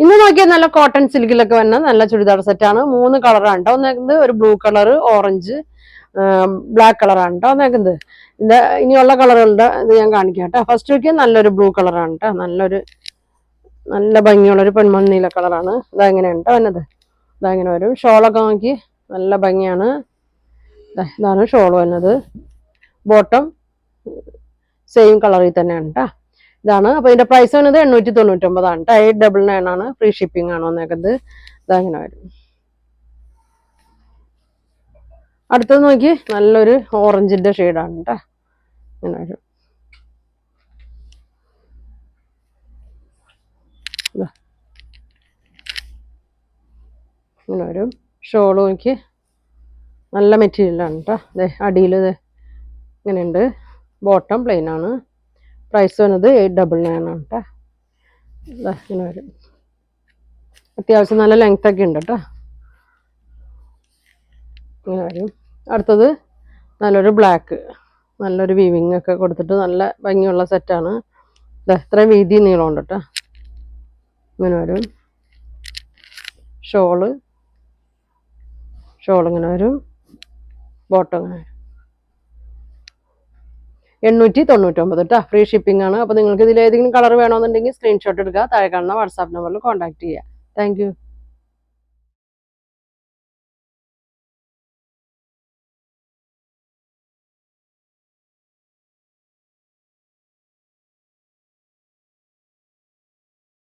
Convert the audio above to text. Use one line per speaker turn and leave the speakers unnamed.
ഇന്ന് നോക്കിയാൽ നല്ല കോട്ടൺ സിൽക്കിലൊക്കെ വന്ന നല്ല ചുരിദാർ സെറ്റാണ്. 3 കളറാണ് കേട്ടോ വന്നേക്കുന്നത്. ഒരു ബ്ലൂ കളർ, ഓറഞ്ച്, ബ്ലാക്ക് കളറാണ് കേട്ടോ വന്നേക്കുന്നത്. ഇത് ഇനിയുള്ള കളറുകളുടെ ഇത് ഞാൻ കാണിക്കാം കേട്ടോ. ഫസ്റ്റ് നോക്കിയാൽ നല്ലൊരു ബ്ലൂ കളറാണ് കേട്ടോ. നല്ല ഭംഗിയുള്ളൊരു പൊന്മണ്ണീല കളറാണ്. ഇതെങ്ങനെയാണ് കേട്ടോ വന്നത്. ഇതങ്ങനെ വരും. ഷോളൊക്കെ നോക്കി നല്ല ഭംഗിയാണ്. ഇതാണ് ഷോൾ വന്നത്. ബോട്ടം സെയിം കളറിൽ തന്നെയാണ് കേട്ടോ. ഇതാണ്. അപ്പൊ ഇതിന്റെ പ്രൈസ് വന്നത് 899 കേട്ടോ. 899 ആണ്. ഫ്രീ ഷിപ്പിംഗ് ആണ് വന്നേക്കുന്നത്. ഇതങ്ങനെ വരും. അടുത്തത് നോക്കി നല്ലൊരു ഓറഞ്ചിന്റെ ഷെയ്ഡാണ് കേട്ടോ. ഇങ്ങനെ വരും. ഇങ്ങനെ വരും. ഷോള് നോക്കി നല്ല മെറ്റീരിയലാണ് കേട്ടോ. അടിയിൽ ഇങ്ങനെയുണ്ട്. ബോട്ടം പ്ലെയിൻ ആണ്. പ്രൈസ് വന്നത് 899 ആണ് കേട്ടോ. ഇങ്ങനെ വരും. അത്യാവശ്യം നല്ല ലെങ്ത് ഒക്കെ ഉണ്ട് കേട്ടോ. ഇങ്ങനെ വരും. അടുത്തത് നല്ലൊരു ബ്ലാക്ക്, നല്ലൊരു വീവിങ് ഒക്കെ കൊടുത്തിട്ട് നല്ല ഭംഗിയുള്ള സെറ്റാണ്. ഇത്രയും വീതി നീളമുണ്ട് കേട്ടോ. ഇങ്ങനെ വരും. ഷോള് ഇങ്ങനെ വരും. ബോട്ടം ഇങ്ങനെ വരും. 899 കേട്ടോ. ഫ്രീ ഷിപ്പിംഗ് ആണ്. അപ്പോൾ നിങ്ങൾക്ക് ഇതിൽ ഏതെങ്കിലും കളർ വേണമെന്നുണ്ടെങ്കിൽ സ്ക്രീൻഷോട്ട് എടുക്കുക. താഴെ കാണുന്ന വാട്സാപ്പ് നമ്പറിൽ കോൺടാക്ട് ചെയ്യുക. Thank you.